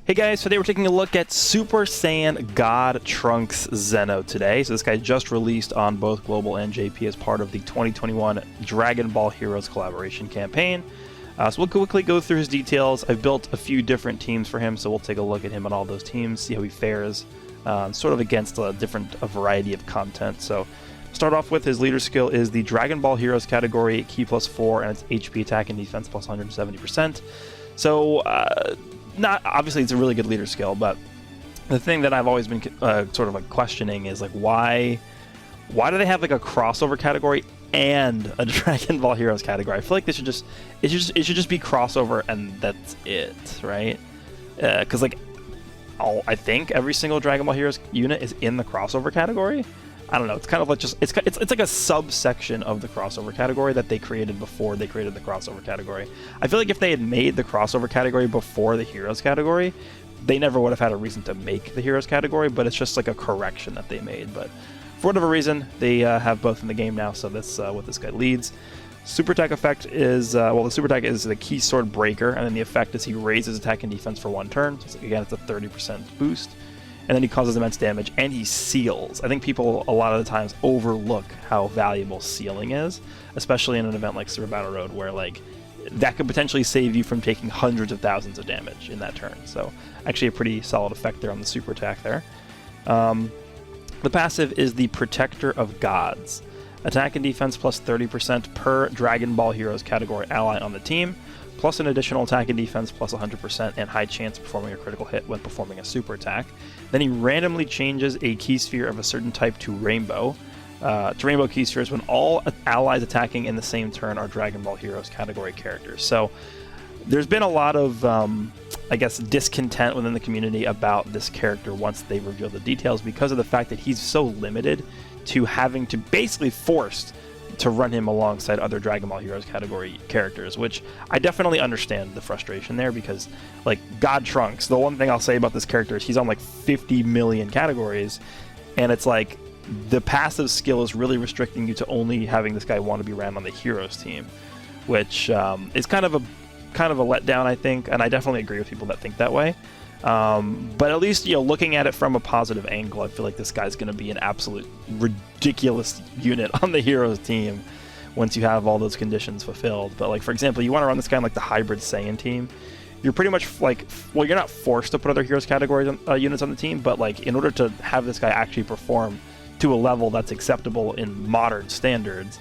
Hey guys, today we're taking a look at Super Saiyan God Trunks Xeno today. So this guy just released on both Global and JP as part of the 2021 Dragon Ball Heroes collaboration campaign. So we'll quickly go through his details. I've built a few different teams for him, so we'll take a look at him on all those teams, see how he fares, sort of against a variety of content. So start off with his leader skill is the Dragon Ball Heroes category, Ki +4, and it's HP attack and defense plus 170%. So not obviously it's a really good leader skill, but the thing that I've always been sort of like questioning is like why do they have like a crossover category and a Dragon Ball Heroes category? I feel like it should just be crossover and that's it, right? Because like I think every single Dragon Ball Heroes unit is in the crossover category. I don't know. It's kind of like just it's like a subsection of the crossover category that they created before they created the crossover category. I feel like if they had made the crossover category before the Heroes category, they never would have had a reason to make the Heroes category, but it's just like a correction that they made. But for whatever reason, they have both in the game now, so that's what this guy leads. Super attack effect is, the super attack is the Key Sword Breaker, and then the effect is he raises attack and defense for 1 turn. So again, it's a 30% boost. And then he causes immense damage, and he seals. I think people a lot of the times overlook how valuable sealing is, especially in an event like Super Battle Road, where like that could potentially save you from taking hundreds of thousands of damage in that turn. So actually a pretty solid effect there on the super attack there. The passive is the Protector of Gods. Attack and defense plus 30% per Dragon Ball Heroes category ally on the team, plus an additional attack and defense plus 100% and high chance of performing a critical hit when performing a super attack. Then he randomly changes a key sphere of a certain type to Rainbow. Rainbow key spheres when all allies attacking in the same turn are Dragon Ball Heroes category characters. So there's been a lot of, I guess, discontent within the community about this character once they reveal the details because of the fact that he's so limited to having to basically forced to run him alongside other Dragon Ball Heroes category characters, which I definitely understand the frustration there because, like, God Trunks, the one thing I'll say about this character is he's on like 50 million categories, and it's like the passive skill is really restricting you to only having this guy want to be ran on the Heroes team, which is kind of a letdown, I think, and I definitely agree with people that think that way. But at least, looking at it from a positive angle, I feel like this guy's going to be an absolute ridiculous unit on the Heroes team once you have all those conditions fulfilled. But, like, for example, you want to run this guy on, like, the Hybrid Saiyan team. You're pretty much, like, well, you're not forced to put other Heroes categories units on the team, but, like, in order to have this guy actually perform to a level that's acceptable in modern standards,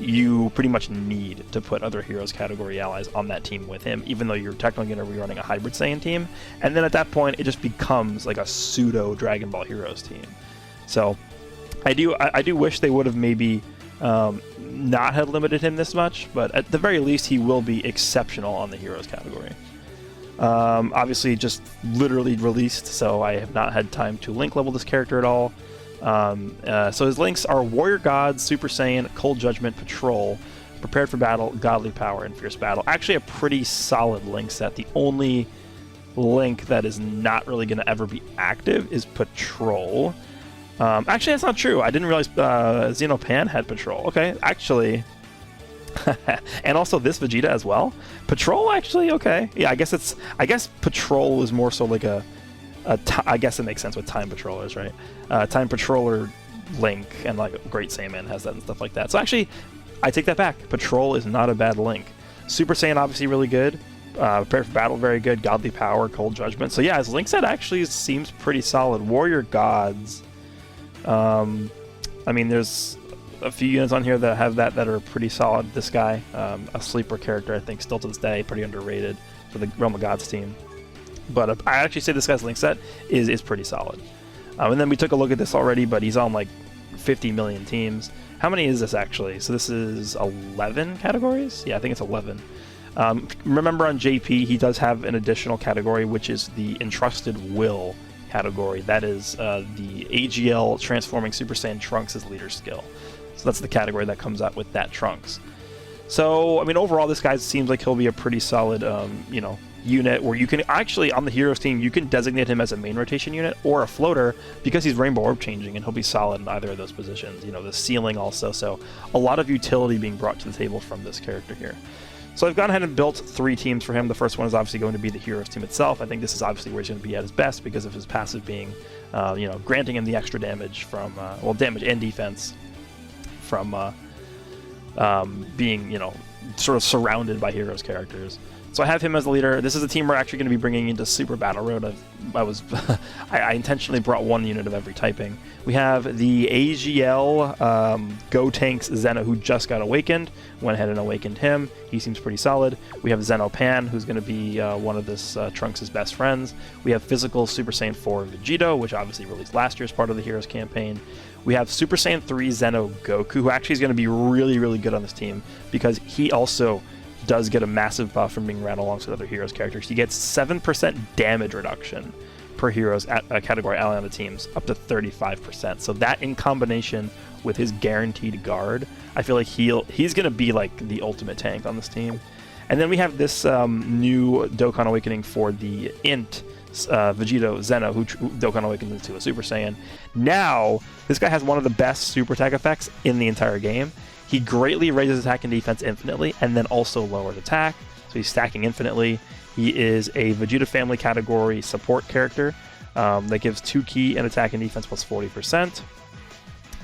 you pretty much need to put other Heroes category allies on that team with him, even though you're technically going to be running a Hybrid Saiyan team. And then at that point, it just becomes like a pseudo Dragon Ball Heroes team. So I do wish they would have maybe not have limited him this much, but at the very least, he will be exceptional on the Heroes category. Obviously, just literally released, so I have not had time to link level this character at all. So his links are Warrior Gods, Super Saiyan, Cold Judgment, Patrol, Prepared for Battle, Godly Power, and Fierce Battle. Actually a pretty solid link set. The only link that is not really going to ever be active is Patrol. Actually, that's not true. I didn't realize Xenopan had Patrol. Okay, actually... and also this Vegeta as well. Patrol, actually, okay. Yeah, I guess Patrol is more so like I guess it makes sense with Time Patrollers, right? Time Patroller link, and like Great Saiyaman has that and stuff like that. So actually, I take that back. Patrol is not a bad link. Super Saiyan obviously really good. Prepare for Battle very good. Godly Power, Cold Judgment. So yeah, his link set actually seems pretty solid. Warrior Gods. I mean, there's a few units on here that have that are pretty solid. This guy, a sleeper character, I think, still to this day, pretty underrated for the Realm of Gods team. But I actually say this guy's link set is pretty solid. And then we took a look at this already, but he's on like 50 million teams. How many is this actually? So this is 11 categories? Yeah, I think it's 11. Remember on JP, he does have an additional category, which is the Entrusted Will category. That is the AGL transforming Super Saiyan Trunks' leader skill. So that's the category that comes out with that Trunks. So, I mean, overall, this guy seems like he'll be a pretty solid, unit where you can actually, on the Heroes team, you can designate him as a main rotation unit or a floater because he's Rainbow Orb changing and he'll be solid in either of those positions. The ceiling also. So a lot of utility being brought to the table from this character here. So I've gone ahead and built 3 teams for him. The first one is obviously going to be the Heroes team itself. I think this is obviously where he's going to be at his best because of his passive being, granting him the extra damage from, damage and defense from being, sort of surrounded by Heroes characters. So I have him as the leader. This is a team we're actually going to be bringing into Super Battle Road. I intentionally brought 1 unit of every typing. We have the AGL Gotenks Xeno, who just got awakened. Went ahead and awakened him. He seems pretty solid. We have Xeno Pan, who's going to be one of this Trunks' best friends. We have Physical Super Saiyan 4 Vegeta, which obviously released last year as part of the Heroes campaign. We have Super Saiyan 3 Xeno Goku, who actually is going to be really, really good on this team because he also does get a massive buff from being ran alongside other Heroes characters. He gets 7% damage reduction per Heroes category ally on the teams, up to 35%. So that in combination with his guaranteed guard, I feel like he's going to be like the ultimate tank on this team. And then we have this new Dokkan Awakening for the Int Vegeta Xeno, who Dokkan awakens into a Super Saiyan. Now, this guy has one of the best super attack effects in the entire game. He greatly raises attack and defense infinitely, and then also lowers attack, so he's stacking infinitely. He is a Vegeta family category support character that gives 2 key and attack and defense plus 40%.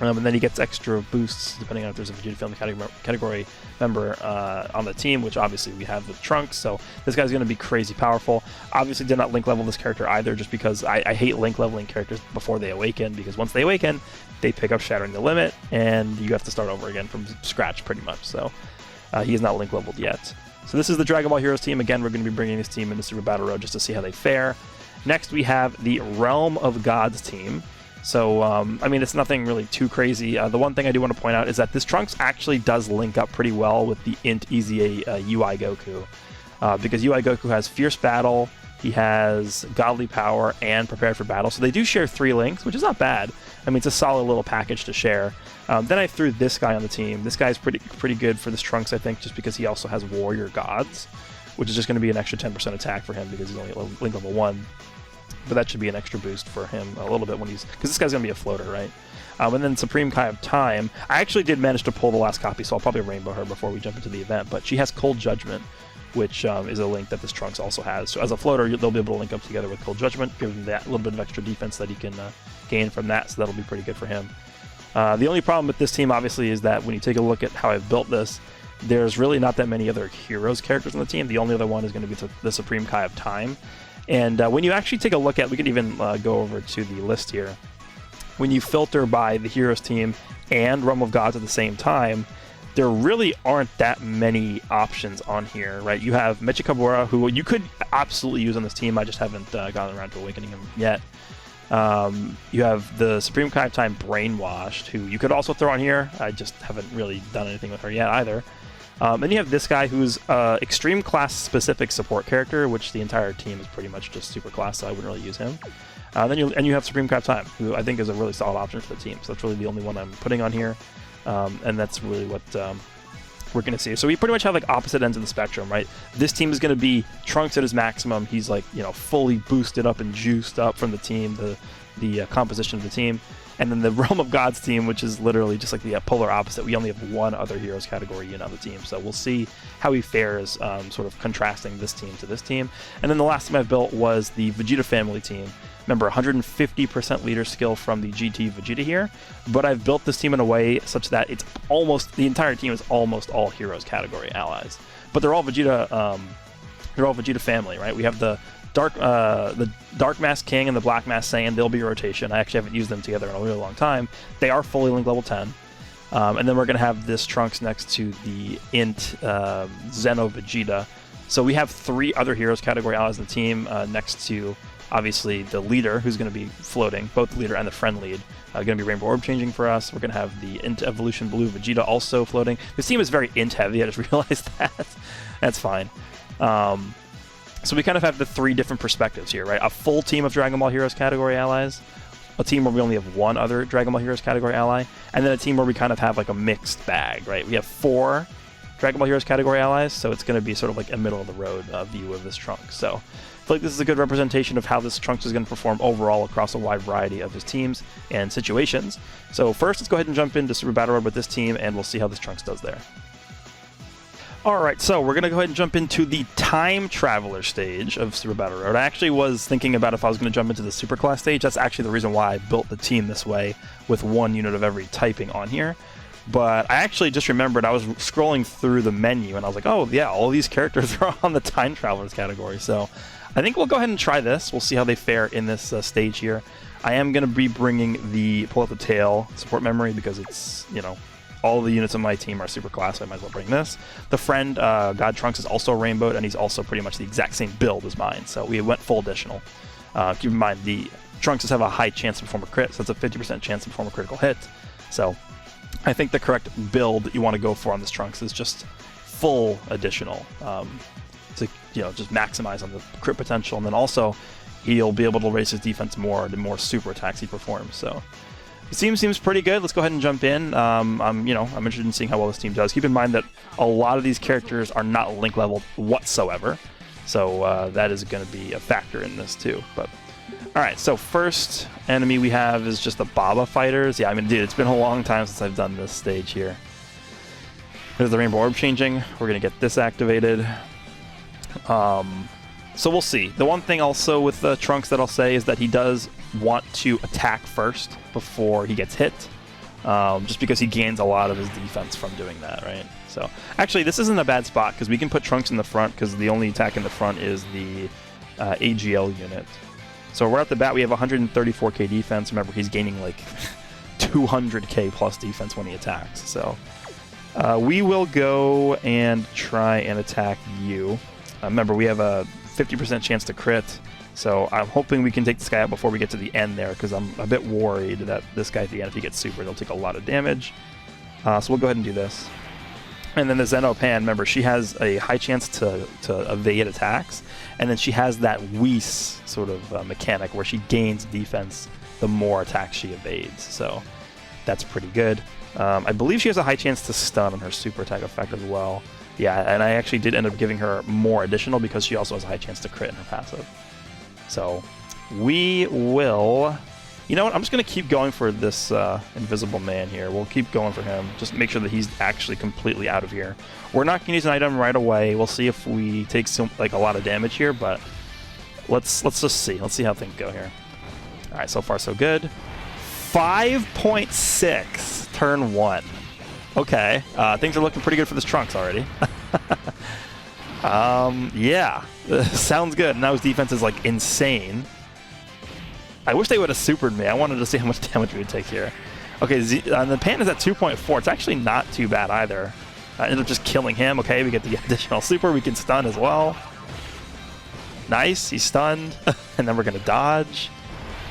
And then he gets extra boosts depending on if there's a Vegeta family category member on the team, which obviously we have with Trunks, so this guy's going to be crazy powerful. Obviously did not link level this character either, just because I hate link leveling characters before they awaken, because once they awaken, they pick up Shattering the Limit, and you have to start over again from scratch pretty much, so he is not link leveled yet. So this is the Dragon Ball Heroes team. Again, we're going to be bringing this team into Super Battle Road just to see how they fare. Next, we have the Realm of Gods team. So, it's nothing really too crazy. The one thing I do want to point out is that this Trunks actually does link up pretty well with the Int EZA UI Goku. Because UI Goku has Fierce Battle, he has Godly Power, and Prepared for Battle. So they do share 3 links, which is not bad. It's a solid little package to share. Then I threw this guy on the team. This guy's pretty good for this Trunks, I think, just because he also has Warrior Gods, which is just going to be an extra 10% attack for him because he's only at link level 1. But that should be an extra boost for him a little bit because this guy's going to be a floater, right? And then Supreme Kai of Time. I actually did manage to pull the last copy, so I'll probably rainbow her before we jump into the event. But she has Cold Judgment, which is a link that this Trunks also has. So as a floater, they'll be able to link up together with Cold Judgment, give him that little bit of extra defense that he can gain from that, so that'll be pretty good for him. The only problem with this team, obviously, is that when you take a look at how I've built this, there's really not that many other Heroes characters on the team. The only other one is going to be the Supreme Kai of Time. And when you actually take a look at, we can even go over to the list here. When you filter by the Heroes team and Realm of Gods at the same time, there really aren't that many options on here, right? You have Mechikabura, who you could absolutely use on this team. I just haven't gotten around to awakening him yet. You have the Supreme Kai of Time Brainwashed, who you could also throw on here. I just haven't really done anything with her yet either. And you have this guy who's extreme class specific support character, which the entire team is pretty much just super class, so I wouldn't really use him. Then you have Supreme Kai of Time, who I think is a really solid option for the team. So that's really the only one I'm putting on here, and that's really what we're going to see. So we pretty much have like opposite ends of the spectrum, right? This team is going to be Trunks at his maximum. He's like fully boosted up and juiced up from the team, the composition of the team. And then the Realm of Gods team, which is literally just like the polar opposite. We only have 1 other Heroes category unit on the team. So we'll see how he fares, sort of contrasting this team to this team. And then the last team I built was the Vegeta family team. Remember, 150% leader skill from the GT Vegeta here. But I've built this team in a way such that it's almost, the entire team is almost all Heroes category allies. But they're all Vegeta, family, right? We have the Dark Mask King and the Black Mask Saiyan. They'll be a rotation. I actually haven't used them together in a really long time. They are fully linked level 10. And then we're going to have this Trunks next to the Int Xeno Vegeta. So we have 3 other Heroes category allies in the team next to, obviously, the leader, who's going to be floating, both the leader and the friend lead. Going to be Rainbow Orb changing for us. We're going to have the Int Evolution Blue Vegeta also floating. This team is very Int heavy. I just realized that. That's fine. So we kind of have the 3 different perspectives here, right? A full team of Dragon Ball Heroes category allies, a team where we only have 1 other Dragon Ball Heroes category ally, and then a team where we kind of have like a mixed bag, right? We have 4 Dragon Ball Heroes category allies, so it's going to be sort of like a middle-of-the-road view of this Trunks. So I feel like this is a good representation of how this Trunks is going to perform overall across a wide variety of his teams and situations. So first, let's go ahead and jump into Super Battle Road with this team, and we'll see how this Trunks does there. Alright, so we're going to go ahead and jump into the Time Traveler stage of Super Battle Road. I actually was thinking about if I was going to jump into the Superclass stage. That's actually the reason why I built the team this way, with 1 unit of every typing on here. But I actually just remembered I was scrolling through the menu, and I was like, oh yeah, all these characters are on the Time Travelers category. So I think we'll go ahead and try this. We'll see how they fare in this stage here. I am going to be bringing the Pull Out the Tail support memory because it's, you know, all the units on my team are super class, so I might as well bring this. The friend, God Trunks, is also rainbowed, and he's also pretty much the exact same build as mine, so we went full additional. Keep in mind, the Trunks have a high chance to perform a crit, so it's a 50% chance to perform a critical hit. So I think the correct build that you want to go for on this Trunks is just full additional to, you know, just maximize on the crit potential, and then also he'll be able to raise his defense more the more super attacks he performs. So the team seems pretty good. Let's go ahead and jump in. I'm interested in seeing how well this team does. Keep in mind that a lot of these characters are not link leveled whatsoever, so that is going to be a factor in this too. But all right, so first enemy we have is just the Baba fighters. Yeah, I mean, dude, it's been a long time since I've done this stage here. There's the Rainbow Orb changing. We're gonna get this activated. So we'll see. The one thing also with the Trunks that I'll say is that he does want to attack first before he gets hit, just because he gains a lot of his defense from doing that, right? So actually, this isn't a bad spot because we can put Trunks in the front because the only attack in the front is the AGL unit. So right off the bat, we have 134k defense. Remember, he's gaining like 200k plus defense when he attacks. So we will go and try and attack you. Remember, we have a 50% chance to crit, so I'm hoping we can take this guy out before we get to the end there, because I'm a bit worried that this guy at the end, if he gets super, he'll take a lot of damage. So we'll go ahead and do this. And then the XENO Pan, remember, she has a high chance to evade attacks, and then she has that Whis sort of mechanic where she gains defense the more attacks she evades, so that's pretty good. I believe she has a high chance to stun on her super attack effect as well. Yeah, and I actually did end up giving her more additional because she also has a high chance to crit in her passive. So we will... You know what? I'm just going to keep going for this Invisible Man here. We'll keep going for him. Just make sure that he's actually completely out of here. We're not going to use an item right away. We'll see if we take some, like, a lot of damage here, but let's just see. Let's see how things go here. All right, so far so good. 5.6 turn 1. Okay, things are looking pretty good for this Trunks already. Yeah, sounds good. Now his defense is like insane. I wish they would have supered me. I wanted to see how much damage we would take here. Okay, the Pan is at 2.4. It's actually not too bad either. I ended up just killing him. Okay, we get the additional super. We can stun as well. Nice, he's stunned. And then we're going to dodge.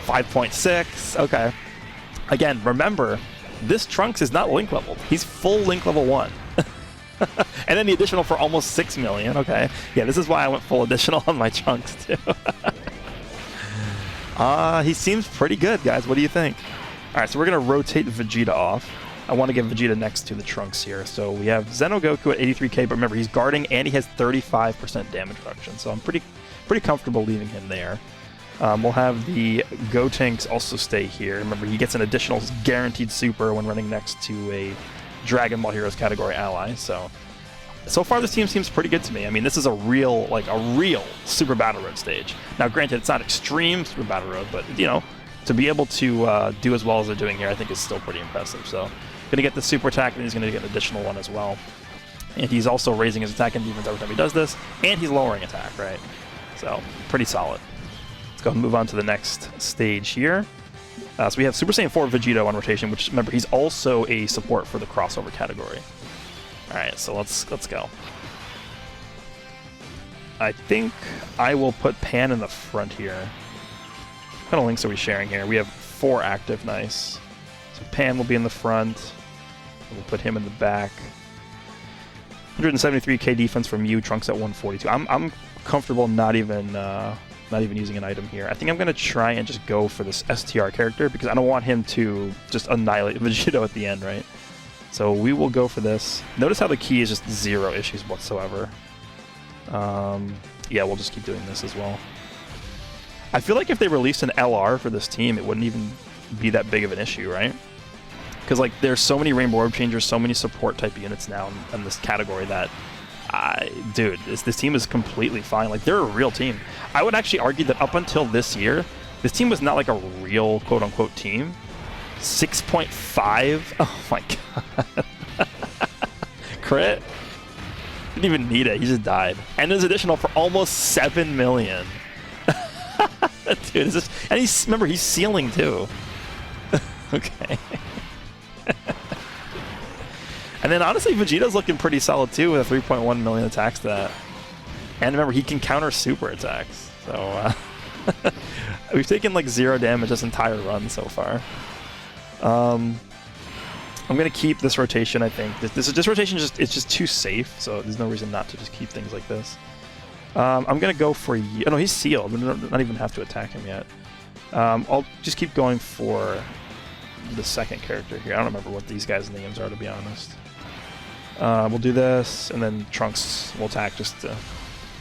5.6. Okay. Again, remember, this Trunks is not link leveled. He's full link level 1. And then the additional for almost 6 million. Okay. Yeah, this is why I went full additional on my Trunks too. He seems pretty good, guys. What do you think? All right, so we're going to rotate Vegeta off. I want to get Vegeta next to the Trunks here. So we have XENO Goku at 83k, but remember, he's guarding and he has 35% damage reduction. So I'm pretty comfortable leaving him there. We'll have the Gotenks also stay here. Remember, he gets an additional guaranteed super when running next to a Dragon Ball Heroes category ally. So far this team seems pretty good to me. I mean, this is a real Super Battle Road stage. Now, granted, it's not extreme Super Battle Road, but, you know, to be able to do as well as they're doing here, I think is still pretty impressive. So, going to get the super attack, and he's going to get an additional one as well. And he's also raising his attack and defense every time he does this, and he's lowering attack, right? So, pretty solid. Let's go and move on to the next stage here. So we have Super Saiyan 4 Vegeta on rotation, which, remember, he's also a support for the crossover category. Alright, so let's go. I think I will put Pan in the front here. What kind of links are we sharing here? We have 4 active, nice. So Pan will be in the front. We'll put him in the back. 173k defense from you, Trunks at 142. I'm comfortable not even using an item here. I think I'm going to try and just go for this STR character because I don't want him to just annihilate Vegeta at the end, right? So we will go for this. Notice how the key is just 0 issues whatsoever. Yeah, we'll just keep doing this as well. I feel like if they released an LR for this team, it wouldn't even be that big of an issue, right? Because like there's so many Rainbow Orb Changers, so many support type units now in this category that Dude, this team is completely fine. Like, they're a real team. I would actually argue that up until this year, this team was not like a real quote-unquote team. 6.5. Oh my god. Crit. Didn't even need it. He just died. And there's additional for almost 7 million. Dude, is this, and remember, he's sealing too. Okay. And then honestly, Vegeta's looking pretty solid too with a 3.1 million attack stat. And remember, he can counter super attacks. So we've taken like 0 damage this entire run so far. I'm gonna keep this rotation. I think this rotation it's just too safe. So there's no reason not to just keep things like this. I'm gonna go for oh no, he's sealed. We don't even have to attack him yet. I'll just keep going for the second character here. I don't remember what these guys' names are, to be honest. We'll do this, and then Trunks will attack just to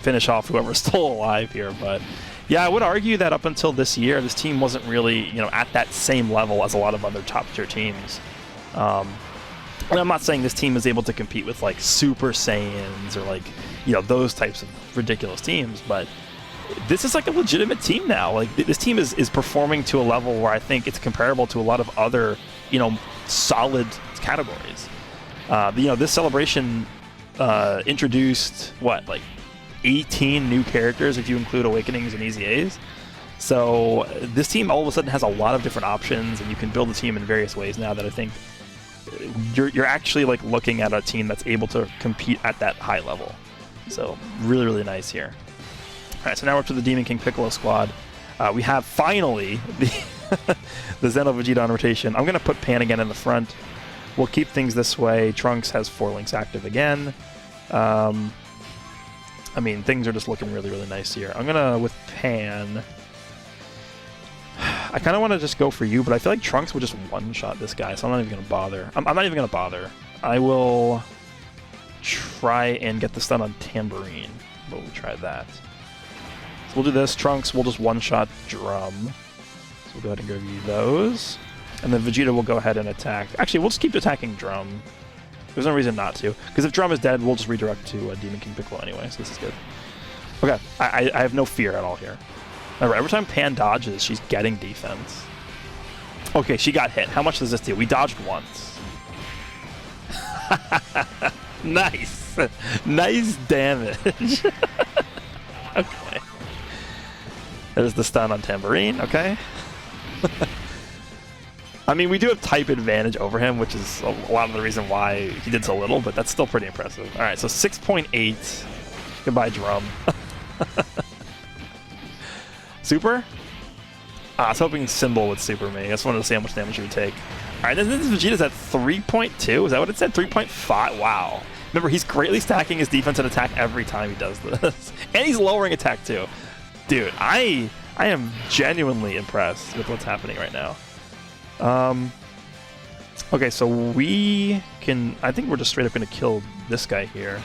finish off whoever's still alive here. But yeah, I would argue that up until this year, this team wasn't really, you know, at that same level as a lot of other top-tier teams. And I'm not saying this team is able to compete with like Super Saiyans or like, you know, those types of ridiculous teams, but this is like a legitimate team now. Like this team is performing to a level where I think it's comparable to a lot of other, you know, solid categories. You know, this celebration introduced what, like 18 new characters if you include Awakenings and Easy A's. So this team all of a sudden has a lot of different options, and you can build a team in various ways now that I think you're actually like looking at a team that's able to compete at that high level. So really, really nice here. All right, so now we're up to the Demon King Piccolo squad. We have finally the Xeno Vegeta on rotation. I'm going to put Pan again in the front. We'll keep things this way. Trunks has 4 links active again. I mean, things are just looking really, really nice here. I'm going to, with Pan, I kind of want to just go for you, but I feel like Trunks would just one-shot this guy, so I'm not even going to bother. I'm not even going to bother. I will try and get the stun on Tambourine, but we'll try that. So we'll do this. Trunks will just one-shot Drum. So we'll go ahead and give you those. And then Vegeta will go ahead and attack. Actually, we'll just keep attacking Drum. There's no reason not to. Because if Drum is dead, we'll just redirect to Demon King Piccolo anyway, so this is good. Okay, I have no fear at all here. Remember, every time Pan dodges, she's getting defense. Okay, she got hit. How much does this do? We dodged once. Nice. Nice damage. Okay. There's the stun on Tambourine. Okay. I mean, we do have type advantage over him, which is a lot of the reason why he did so little, but that's still pretty impressive. All right, so 6.8. Goodbye, Drum. Super? I was hoping Symbol would super me. I just wanted to see how much damage he would take. All right, this Vegeta's at 3.2. Is that what it said? 3.5? Wow. Remember, he's greatly stacking his defense and attack every time he does this. And he's lowering attack, too. Dude, I am genuinely impressed with what's happening right now. Okay, so we can... I think we're just straight up going to kill this guy here.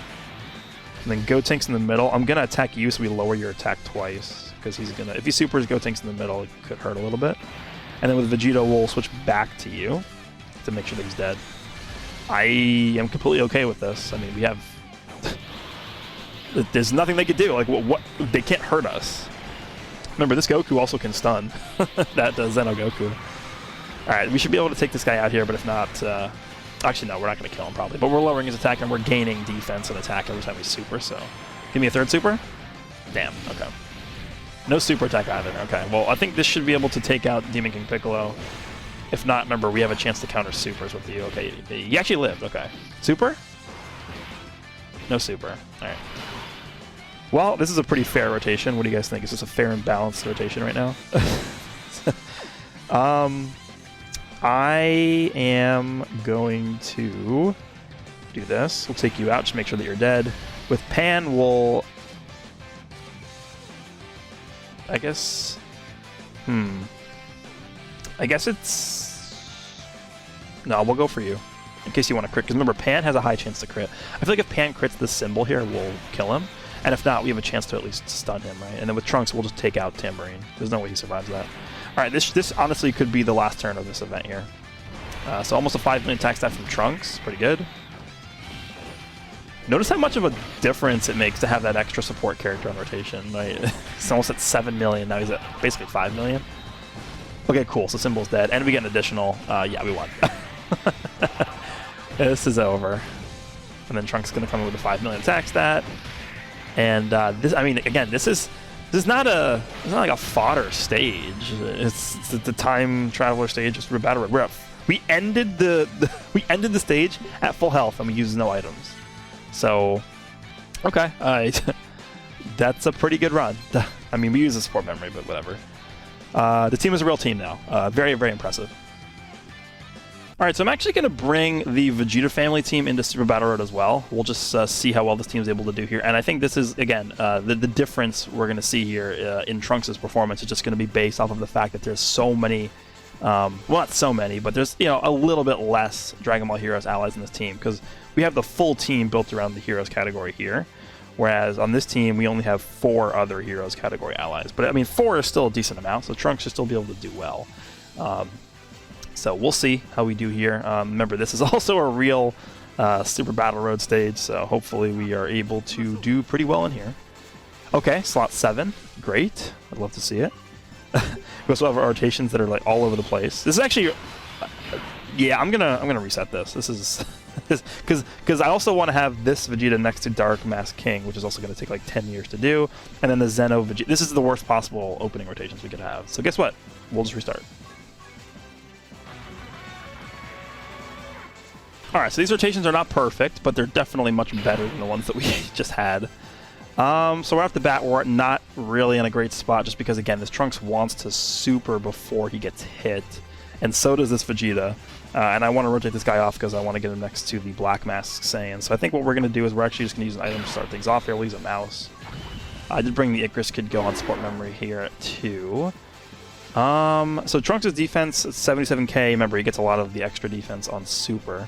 And then Gotenks in the middle. I'm going to attack you so we lower your attack twice. Because he's going to... If he supers Gotenks in the middle, it could hurt a little bit. And then with Vegeta, we'll switch back to you to make sure that he's dead. I am completely okay with this. I mean, we have... There's nothing they could do. Like, what? They can't hurt us. Remember, this Goku also can stun. That does Xeno Goku. Alright, we should be able to take this guy out here, but if not... Actually, no, we're not going to kill him, probably. But we're lowering his attack, and we're gaining defense and attack every time we super, so... Give me a third super? Damn, okay. No super attack either. Okay, well, I think this should be able to take out Demon King Piccolo. If not, remember, we have a chance to counter supers with you. Okay, he actually lived. Okay. Super? No super. All right. Well, this is a pretty fair rotation. What do you guys think? Is this a fair and balanced rotation right now? I am going to do this. We'll take you out to make sure that you're dead. With Pan, we'll... I guess... I guess it's... No, we'll go for you. In case you want to crit. Because remember, Pan has a high chance to crit. I feel like if Pan crits this symbol here, we'll kill him. And if not, we have a chance to at least stun him, right? And then with Trunks, we'll just take out Tambourine. There's no way he survives that. Alright, this honestly could be the last turn of this event here. So almost a 5 million attack stat from Trunks. Pretty good. Notice how much of a difference it makes to have that extra support character on rotation, right? He's almost at 7 million, now he's at basically 5 million. Okay, cool, so Symbol's dead, and we get an additional, yeah, we won. This is over. And then Trunks is going to come in with a 5 million attack stat. And this, I mean, again, this is not like a fodder stage. It's the time traveler stage, just for battle. We ended we ended the stage at full health, and we used no items. So, okay, that's a pretty good run. I mean, we use a support memory, but whatever. The team is a real team now. Very, very impressive. All right, so I'm actually going to bring the Vegeta family team into Super Battle Road as well. We'll just see how well this team is able to do here. And I think this is, again, the difference we're going to see here in Trunks' performance is just going to be based off of the fact that there's so many, well, not so many, but there's, you know, a little bit less Dragon Ball Heroes allies in this team, because we have the full team built around the Heroes category here, whereas on this team, we only have 4 other Heroes category allies. But, I mean, 4 is still a decent amount, so Trunks should still be able to do well. So we'll see how we do here. Remember, this is also a real Super Battle Road stage, so hopefully we are able to do pretty well in here. Okay, slot 7, great. I'd love to see it. We also have our rotations that are like all over the place. This is actually, yeah, I'm gonna reset this. This is because I also want to have this Vegeta next to Dark Mask King, which is also going to take like 10 years to do, and then the Xeno Vegeta. This is the worst possible opening rotations we could have. So guess what? We'll just restart. Alright, so these rotations are not perfect, but they're definitely much better than the ones that we just had. So right off the bat, we're not really in a great spot, just because, again, this Trunks wants to super before he gets hit, and so does this Vegeta. And I want to rotate this guy off because I want to get him next to the Black Mask Saiyan. So I think what we're going to do is we're actually just going to use an item to start things off here. We'll use a mouse. I did bring the Icarus Kid Go on support memory here, too. So Trunks' defense is 77k. Remember, he gets a lot of the extra defense on super.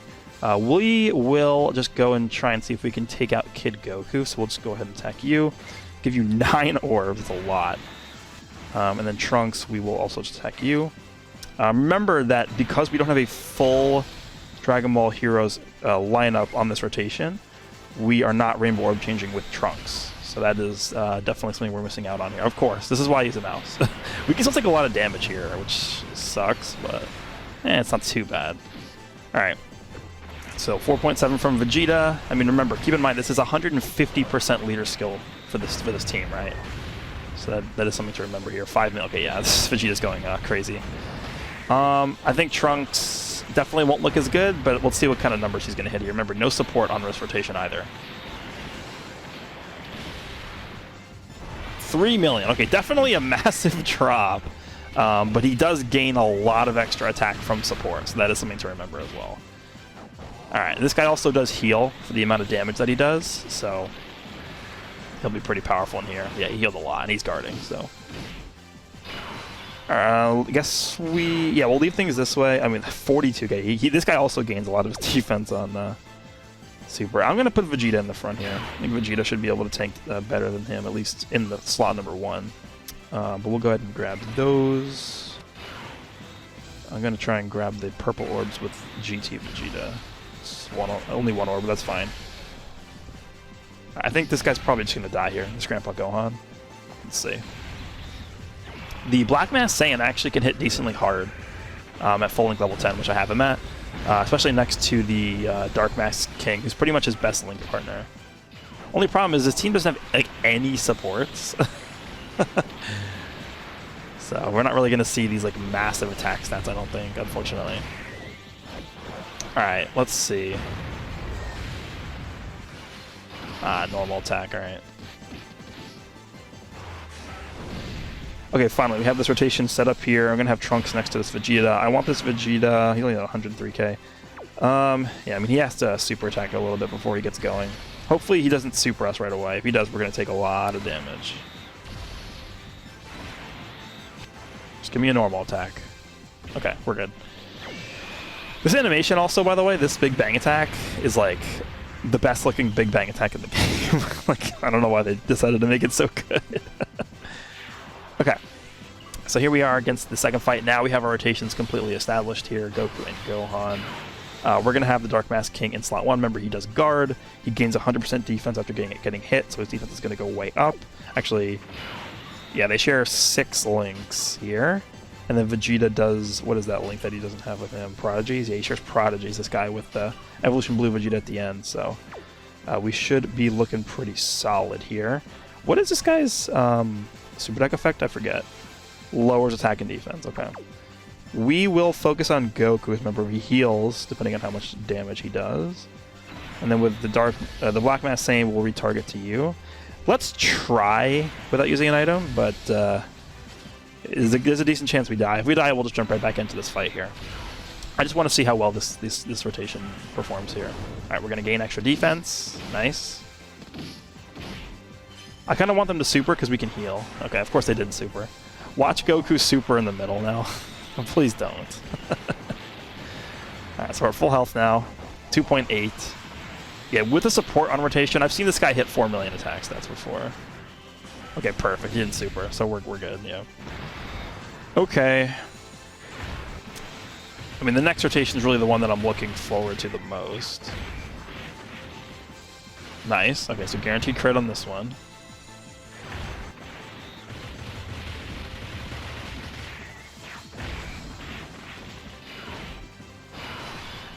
We will just go and try and see if we can take out Kid Goku, so we'll just go ahead and attack you. Give you 9 orbs, that's a lot. And then Trunks, we will also just attack you. Remember that because we don't have a full Dragon Ball Heroes lineup on this rotation, we are not Rainbow Orb changing with Trunks. So that is definitely something we're missing out on here. Of course, this is why I use a mouse. We can still take a lot of damage here, which sucks, but it's not too bad. Alright. So 4.7 from Vegeta. I mean, remember, keep in mind, this is 150% leader skill for this team, right? So that is something to remember here. 5 mil. Okay, yeah, this Vegeta's going crazy. I think Trunks definitely won't look as good, but let's see what kind of numbers he's going to hit here. Remember, no support on this rotation either. 3 million. Okay, definitely a massive drop, but he does gain a lot of extra attack from support, so that is something to remember as well. Alright, this guy also does heal for the amount of damage that he does, so he'll be pretty powerful in here. Yeah, he healed a lot, and he's guarding, so... I guess we'll leave things this way. I mean, 42k. This guy also gains a lot of his defense on super. I'm going to put Vegeta in the front here. I think Vegeta should be able to tank better than him, at least in the slot number 1. But we'll go ahead and grab those. I'm going to try and grab the purple orbs with GT Vegeta. Only 1 orb, but that's fine. I think this guy's probably just going to die here, this Grandpa Gohan. Let's see. The Black Mask Saiyan actually can hit decently hard at full link level 10, which I have him at. Especially next to the Dark Mask King, who's pretty much his best link partner. Only problem is this team doesn't have like any supports. So we're not really going to see these like massive attack stats, I don't think, unfortunately. Alright, let's see. Normal attack, alright. Okay, finally, we have this rotation set up here. I'm going to have Trunks next to this Vegeta. I want this Vegeta. He only has 103k. Yeah, I mean, he has to super attack a little bit before he gets going. Hopefully he doesn't super us right away. If he does, we're going to take a lot of damage. Just give me a normal attack. Okay, we're good. This animation also, by the way, this Big Bang attack is like the best looking Big Bang attack in the game. Like, I don't know why they decided to make it so good. Okay, so here we are against the second fight. Now we have our rotations completely established here. Goku and Gohan. We're going to have the Dark Mask King in slot 1. Remember, he does guard. He gains 100% defense after getting hit, so his defense is going to go way up. Actually, yeah, they share 6 links here. And then Vegeta does, what is that link that he doesn't have with him? Prodigies? Yeah, he shares Prodigies, this guy with the Evolution Blue Vegeta at the end. So we should be looking pretty solid here. What is this guy's Super Deck effect? I forget. Lowers attack and defense. Okay. We will focus on Goku. Remember, he heals depending on how much damage he does. And then with the Black Mask Saiyan, we'll retarget to you. Let's try without using an item, but there's a decent chance we die. If we die, we'll just jump right back into this fight here. I just want to see how well this rotation performs here. All right, we're going to gain extra defense. Nice. I kind of want them to super because we can heal. Okay, of course they didn't super. Watch Goku super in the middle now. Please don't. Alright, so we're at full health now. 2.8. Yeah, with the support on rotation, I've seen this guy hit 4 million attacks stats before. Okay, perfect. He didn't super, so we're good, yeah. Okay. I mean, the next rotation is really the one that I'm looking forward to the most. Nice. Okay, so guaranteed crit on this one.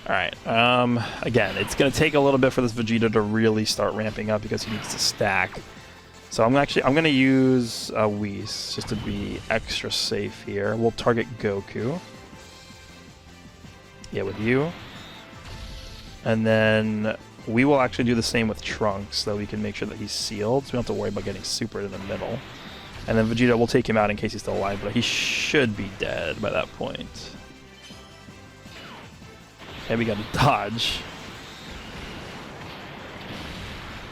Alright, again, it's going to take a little bit for this Vegeta to really start ramping up because he needs to stack. So I'm going to use Whis just to be extra safe here. We'll target Goku. Yeah, with you. And then we will actually do the same with Trunks so that we can make sure that he's sealed, so we don't have to worry about getting super in the middle. And then Vegeta will take him out in case he's still alive, but he should be dead by that point. Okay, we got to dodge.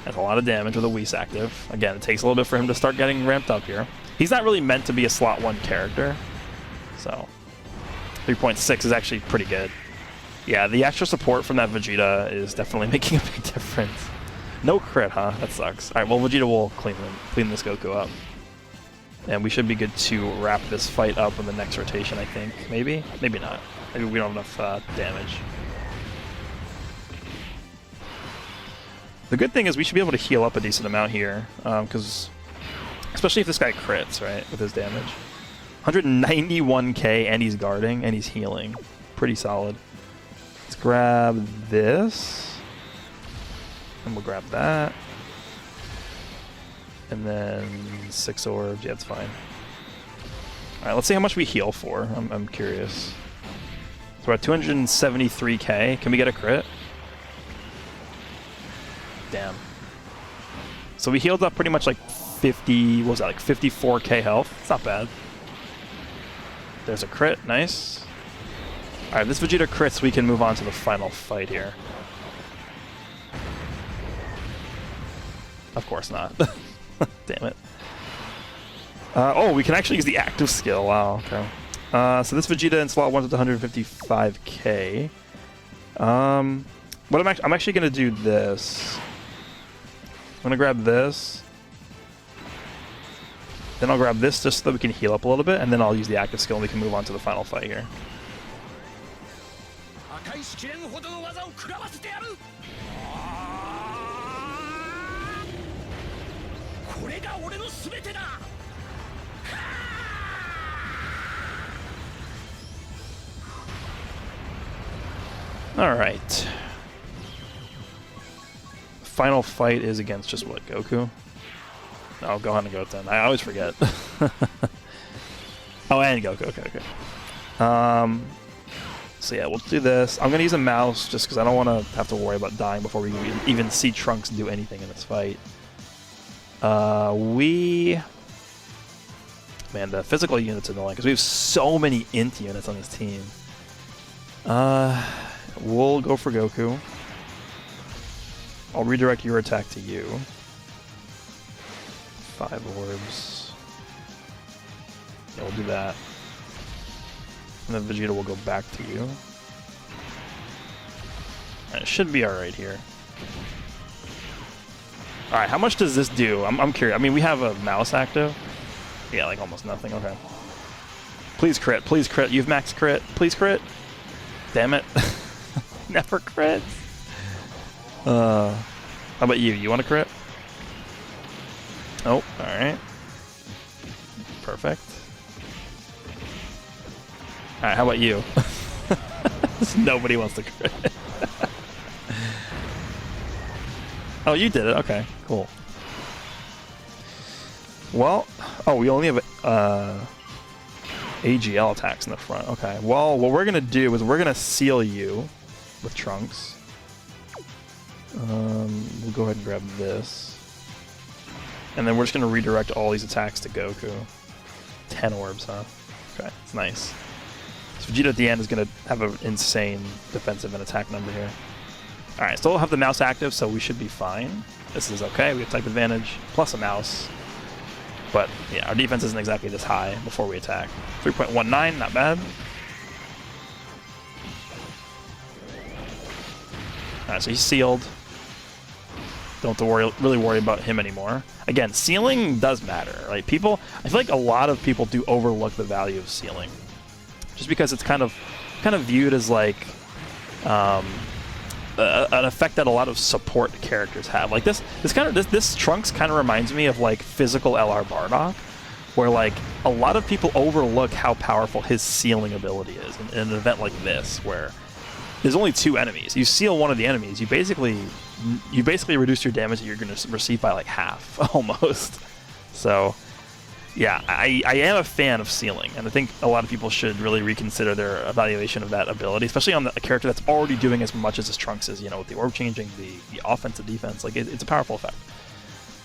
That's a lot of damage with a Whis active. Again, it takes a little bit for him to start getting ramped up here. He's not really meant to be a slot 1 character, so 3.6 is actually pretty good. Yeah, the extra support from that Vegeta is definitely making a big difference. No crit, huh? That sucks. Alright, well, Vegeta will clean this Goku up. And we should be good to wrap this fight up in the next rotation, I think. Maybe? Maybe not. Maybe we don't have enough damage. The good thing is we should be able to heal up a decent amount here, because especially if this guy crits, right, with his damage. 191k, and he's guarding, and he's healing. Pretty solid. Let's grab this, and we'll grab that. And then 6 orbs, yeah, it's fine. Alright, let's see how much we heal for. I'm curious. So we're at 273k. Can we get a crit? Damn. So we healed up pretty much like 50, what was that, like 54k health? It's not bad. There's a crit, nice. Alright, this Vegeta crits, we can move on to the final fight here. Of course not. Damn it. Oh, we can actually use the active skill, wow, okay. So this Vegeta in slot 1 is 155k. What I'm actually going to do this. I'm going to grab this. Then I'll grab this just so that we can heal up a little bit, and then I'll use the active skill and we can move on to the final fight here. Alright. Final fight is against just what, Goku? No, Gohan and Goten. I always forget. Oh, and Goku. Okay. So yeah, we'll do this. I'm gonna use a mouse just because I don't want to have to worry about dying before we even see Trunks do anything in this fight. Man, the physical unit's annoying because we have so many int units on this team. We'll go for Goku. I'll redirect your attack to you. 5 orbs. Yeah, we'll do that. And then Vegeta will go back to you. It should be alright here. Alright, how much does this do? I'm curious. I mean, we have a mouse active. Yeah, like almost nothing. Okay. Please crit. Please crit. You've max crit. Please crit. Damn it. Never crits. How about you? You want to crit? Oh, alright. Perfect. Alright, how about you? Nobody wants to crit. Oh, you did it. Okay, cool. Well, oh, we only have AGL attacks in the front. Okay, well, what we're going to do is we're going to seal you with Trunks. We'll go ahead and grab this. And then we're just going to redirect all these attacks to Goku. 10 orbs, huh? Okay, it's nice. So Vegeta at the end is going to have an insane defensive and attack number here. Alright, still have the mouse active, so we should be fine. This is okay, we have type advantage, plus a mouse. But, yeah, our defense isn't exactly this high before we attack. 3.19, not bad. Alright, so he's sealed. Don't have to really worry about him anymore. Again, sealing does matter, right? I feel like a lot of people do overlook the value of sealing. Just because it's kind of viewed as like an effect that a lot of support characters have. Like this Trunks kind of reminds me of like physical LR Bardock, where like a lot of people overlook how powerful his sealing ability is in an event like this, where there's only 2 enemies. You seal one of the enemies, you basically reduce your damage that you're going to receive by like half, almost. So, yeah, I am a fan of sealing, and I think a lot of people should really reconsider their evaluation of that ability, especially on a character that's already doing as much as his Trunks is, you know, with the orb changing, the offensive defense. Like, it's a powerful effect.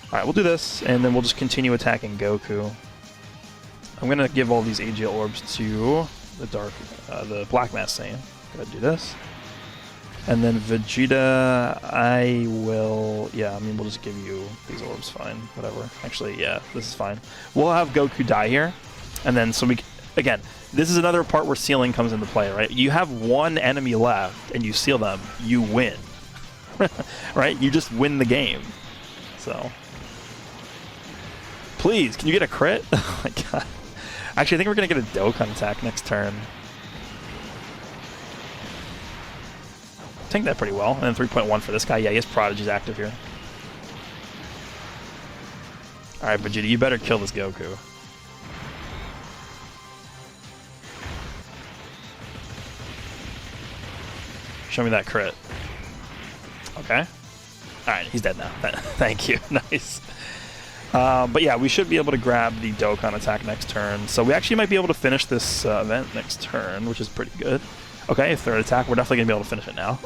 Alright, we'll do this, and then we'll just continue attacking Goku. I'm going to give all these AGL orbs to the Black Mass Saiyan. Gotta do this. And then Vegeta, we'll just give you these orbs, fine, whatever. Actually, yeah, this is fine. We'll have Goku die here, and then again, this is another part where sealing comes into play, right? You have 1 enemy left, and you seal them, you win. Right? You just win the game. So, please, can you get a crit? Oh my god. Actually, I think we're gonna get a Dokkan attack next turn. Tank that pretty well, and then 3.1 for this guy. Yeah, he has Prodigy's active here. Alright, Vegeta, you better kill this Goku. Show me that crit. Okay. Alright, he's dead now. Thank you. Nice. But yeah, we should be able to grab the Dokkan attack next turn. So we actually might be able to finish this event next turn, which is pretty good. Okay, 3rd attack. We're definitely going to be able to finish it now.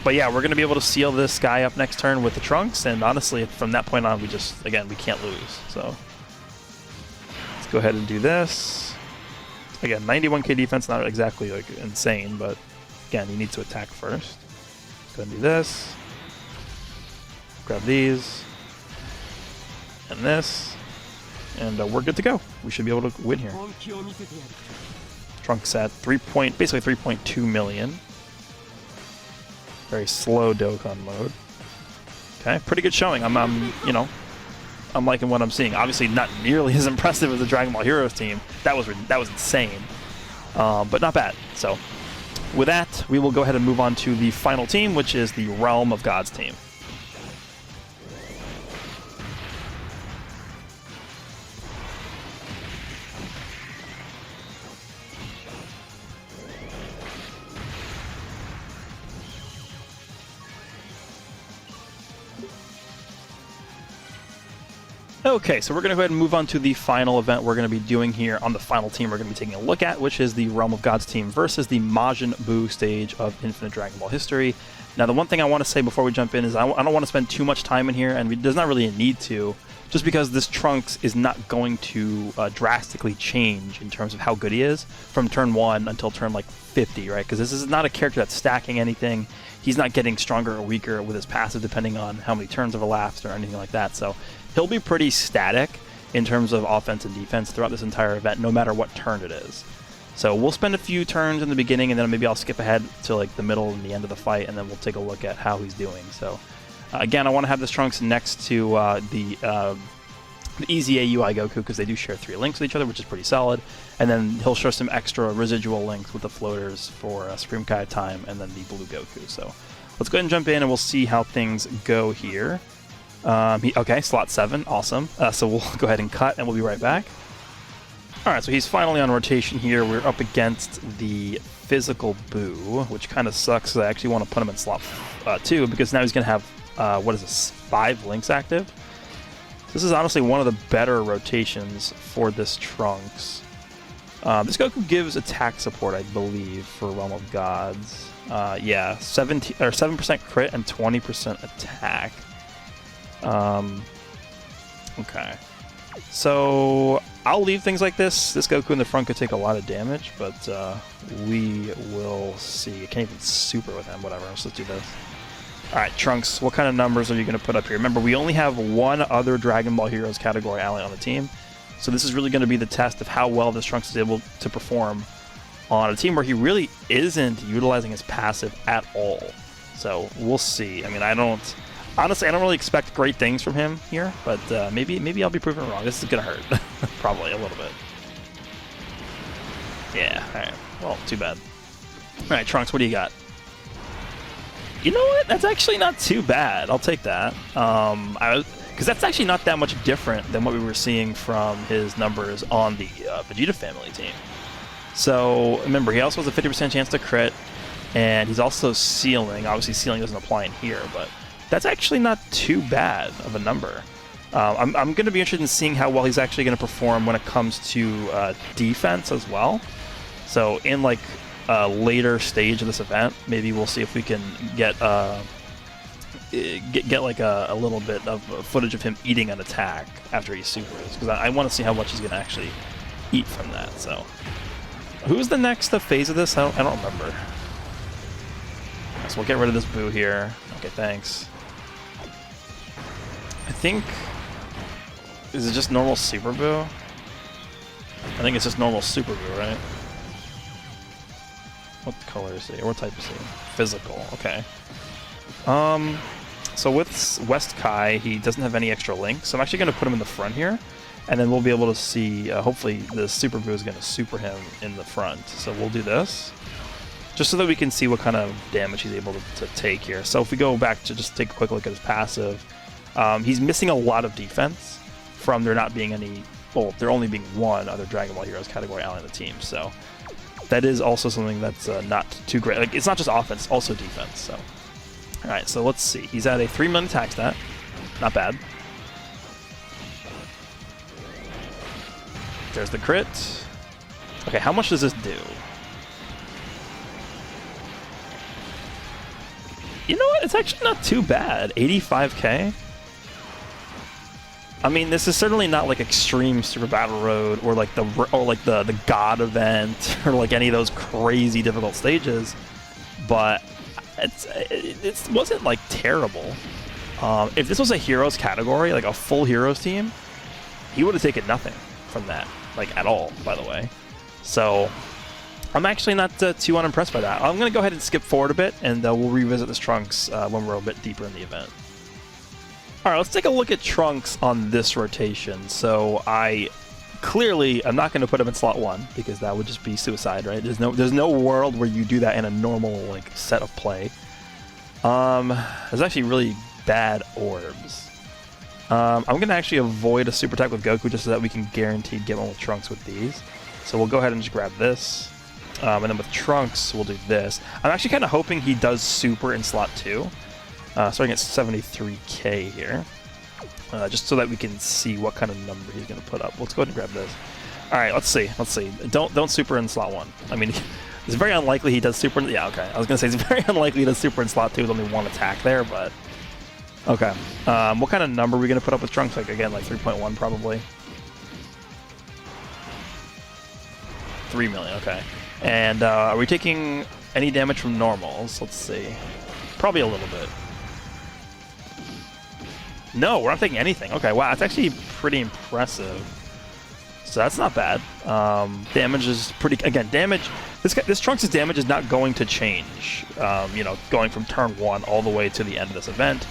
But yeah, we're going to be able to seal this guy up next turn with the Trunks, and honestly, from that point on, we can't lose. So let's go ahead and do this. Again, 91k defense, not exactly like insane, but again, you need to attack first. Let's go ahead and do this. Grab these. And this. And we're good to go. We should be able to win here. Trunks at basically 3.2 million. Very slow Dokkan mode. Okay, pretty good showing. I'm liking what I'm seeing. Obviously, not nearly as impressive as the Dragon Ball Heroes team. That was insane, but not bad. So, with that, we will go ahead and move on to the final team, which is the Realm of Gods team. Okay, so we're going to go ahead and move on to the final event we're going to be doing here on the final team we're going to be taking a look at, which is the Realm of Gods team versus the Majin Buu stage of Infinite Dragon Ball history. Now, the one thing I want to say before we jump in is I don't want to spend too much time in here, and there's not really a need to, just because this Trunks is not going to drastically change in terms of how good he is from turn 1 until turn, 50, right? Because this is not a character that's stacking anything. He's not getting stronger or weaker with his passive depending on how many turns have elapsed or anything like that. So he'll be pretty static in terms of offense and defense throughout this entire event, no matter what turn it is. So we'll spend a few turns in the beginning, and then maybe I'll skip ahead to the middle and the end of the fight, and then we'll take a look at how he's doing. So again, I want to have this Trunks next to the easy AUI Goku because they do share 3 links with each other, which is pretty solid. And then he'll show some extra residual links with the floaters for Supreme Kai time and then the blue Goku. So let's go ahead and jump in and we'll see how things go here. Okay, slot 7, awesome. So we'll go ahead and cut and we'll be right back. Alright, so he's finally on rotation here. We're up against the physical Boo, which kind of sucks. I actually want to put him in slot 2 because now he's going to have, what is this, 5 links active? This is honestly one of the better rotations for this Trunks. This Goku gives attack support, I believe, for Realm of Gods. Yeah, 7% crit and 20% attack. Okay. So I'll leave things like this. This Goku in the front could take a lot of damage, but we will see. I can't even super with him. Whatever. Let's do this. Alright, Trunks, what kind of numbers are you going to put up here? Remember, we only have one other Dragon Ball Heroes category ally on the team, so this is really going to be the test of how well this Trunks is able to perform on a team where he really isn't utilizing his passive at all. So we'll see. I mean, honestly, I don't really expect great things from him here, but maybe I'll be proven wrong. This is going to hurt. Probably a little bit. Yeah, alright. Well, too bad. Alright, Trunks, what do you got? You know what? That's actually not too bad. I'll take that. Because that's actually not that much different than what we were seeing from his numbers on the Vegeta family team. So remember, he also has a 50% chance to crit, and he's also sealing. Obviously, sealing doesn't apply in here, but that's actually not too bad of a number. I'm going to be interested in seeing how well he's actually going to perform when it comes to defense as well. So in like a later stage of this event, maybe we'll see if we can get like a little bit of footage of him eating an attack after he supers, because I want to see how much he's going to actually eat from that. So who's the next phase of this? I don't remember. So we'll get rid of this Boo here. Okay, thanks. I think, is it just normal Super Boo? I think it's just normal Super Boo, right? What color is he? Or what type is he? Physical, okay. So with West Kai, he doesn't have any extra links, so I'm actually going to put him in the front here, and then we'll be able to see, hopefully the Super Boo is going to super him in the front. So we'll do this, just so that we can see what kind of damage he's able to take here. So if we go back to just take a quick look at his passive, he's missing a lot of defense from there not being any, well, there only being one other Dragon Ball Heroes category ally on the team, so that is also something that's not too great. Like, it's not just offense, it's also defense. So, all right. So let's see. He's at a 3-minute attack stat. Not bad. There's the crit. Okay, how much does this do? You know what? It's actually not too bad. 85k. I mean, this is certainly not like Extreme Super Battle Road or like the God event or like any of those crazy difficult stages, but it wasn't like terrible. If this was a Heroes category, like a full Heroes team, he would have taken nothing from that, like at all, by the way. So I'm actually not too unimpressed by that. I'm going to go ahead and skip forward a bit, and we'll revisit this Trunks when we're a bit deeper in the event. Alright, let's take a look at Trunks on this rotation. So I'm not going to put him in slot 1 because that would just be suicide, right? There's no world where you do that in a normal like set of play. There's actually really bad orbs. I'm going to actually avoid a super attack with Goku just so that we can guaranteed get one with Trunks with these. So we'll go ahead and just grab this. And then with Trunks, we'll do this. I'm actually kind of hoping he does super in slot 2. Starting at 73k here, just so that we can see what kind of number he's going to put up. Let's go ahead and grab this. All right, let's see. Don't super in slot 1. I mean, it's very unlikely he does super. Yeah, okay. I was going to say it's very unlikely he does super in slot 2 with only one attack there, but okay. What kind of number are we going to put up with Trunks? Like again, like 3.1 probably. 3 million. Okay. And are we taking any damage from normals? Let's see. Probably a little bit. No, we're not taking anything. Okay, wow, that's actually pretty impressive. So that's not bad. Damage is pretty... Again, damage... This Trunks' damage is not going to change, you know, going from turn 1 all the way to the end of this event.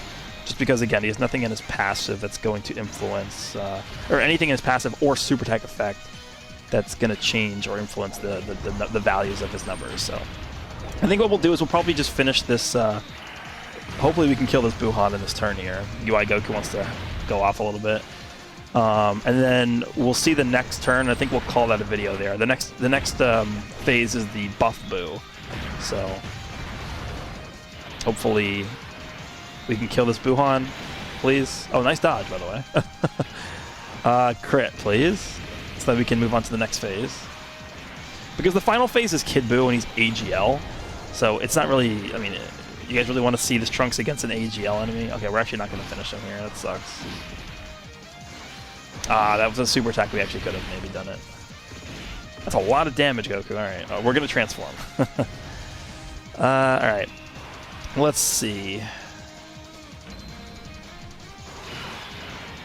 Just because, again, he has nothing in his passive that's going to influence, or anything in his passive or super attack effect that's going to change or influence the values of his numbers. So I think what we'll do is we'll probably just finish this. Hopefully we can kill this Buhan in this turn here. UI Goku wants to go off a little bit. And then we'll see the next turn. I think we'll call that a video there. The next phase is the buff Buu. So hopefully we can kill this Buhan, please. Oh, nice dodge, by the way. Crit, please, so that we can move on to the next phase. Because the final phase is Kid Buu and he's AGL, so it's not really. I mean, you guys really want to see this Trunks against an AGL enemy? Okay, we're actually not going to finish him here. That sucks. That was a super attack. We actually could have maybe done it. That's a lot of damage, Goku. All right, we're going to transform. All right, let's see.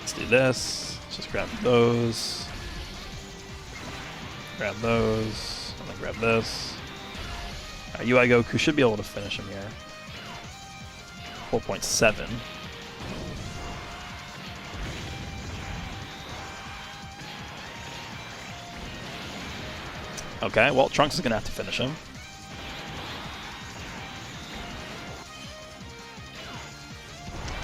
Let's do this. Let's just grab those. Grab those. I'm going to grab this. UI Goku should be able to finish him here. 4.7. Okay, well, Trunks is going to have to finish him.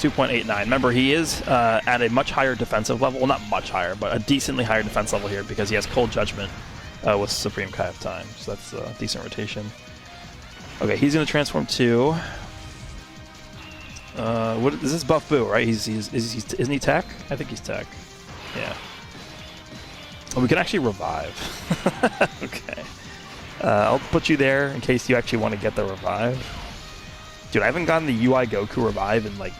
.89. Remember, he is at a much higher defensive level. Well, not much higher, but a decently higher defense level here because he has Cold Judgment with Supreme Kai of Time. So that's a decent rotation. Okay, he's going to transform to... what is this buff Buu, right? Isn't he tech? I think he's tech. Yeah. Oh, we can actually revive. Okay. I'll put you there in case you actually want to get the revive. Dude, I haven't gotten the UI Goku revive in like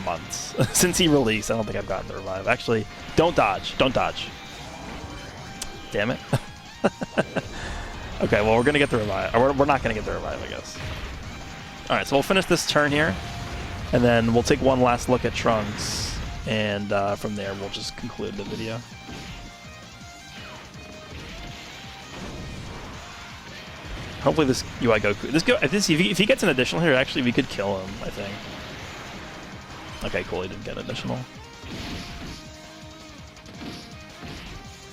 months. Since he released, I don't think I've gotten the revive. Actually, don't dodge. Don't dodge. Damn it. Okay, well, we're going to get the revive. Or we're not going to get the revive, I guess. Alright, so we'll finish this turn here. And then we'll take one last look at Trunks. And from there, we'll just conclude the video. Hopefully this UI Goku... if he gets an additional here, actually, we could kill him, I think. Okay, cool, he didn't get additional.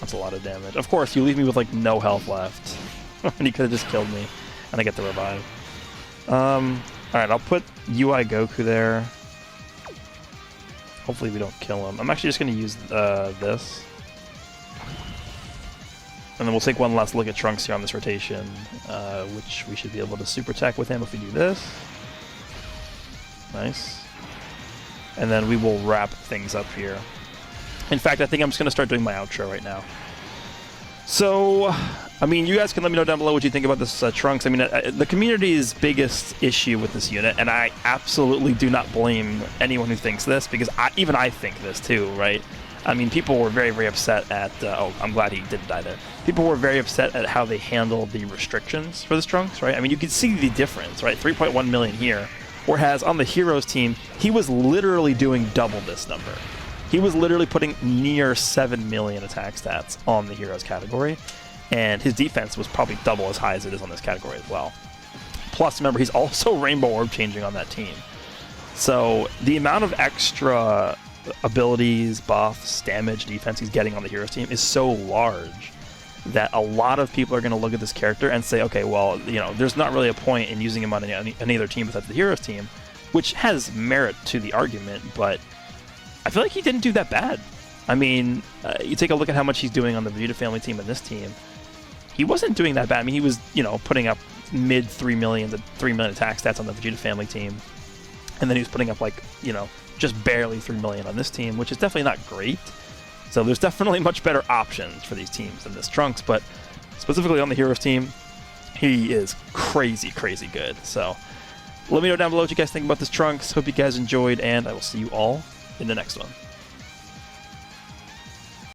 That's a lot of damage. Of course, you leave me with, like, no health left. And he could have just killed me. And I get the revive. Alright, I'll put UI Goku there. Hopefully we don't kill him. I'm actually just going to use this. And then we'll take one last look at Trunks here on this rotation, which we should be able to super attack with him if we do this. Nice. And then we will wrap things up here. In fact, I think I'm just going to start doing my outro right now. So, I mean, you guys can let me know down below what you think about this Trunks. I mean, the community's biggest issue with this unit, and I absolutely do not blame anyone who thinks this, because even I think this too, right? I mean, people were very, very upset at... oh, I'm glad he didn't die there. People were very upset at how they handled the restrictions for this Trunks, right? I mean, you can see the difference, right? 3.1 million here. Whereas on the Heroes team, he was literally doing double this number. He was literally putting near 7 million attack stats on the Heroes category. And his defense was probably double as high as it is on this category as well. Plus, remember, he's also Rainbow Orb changing on that team. So the amount of extra abilities, buffs, damage, defense he's getting on the Heroes team is so large that a lot of people are going to look at this character and say, okay, well, you know, there's not really a point in using him on any other team besides the Heroes team, which has merit to the argument, but I feel like he didn't do that bad. I mean, you take a look at how much he's doing on the Vegeta family team and this team, he wasn't doing that bad. I mean, he was, you know, putting up mid 3 million to 3 million attack stats on the Vegeta family team, and then he was putting up, like, you know, just barely 3 million on this team, which is definitely not great. So there's definitely much better options for these teams than this Trunks, but specifically on the Heroes team, he is crazy, crazy good. So let me know down below what you guys think about this Trunks. Hope you guys enjoyed, and I will see you all in the next one.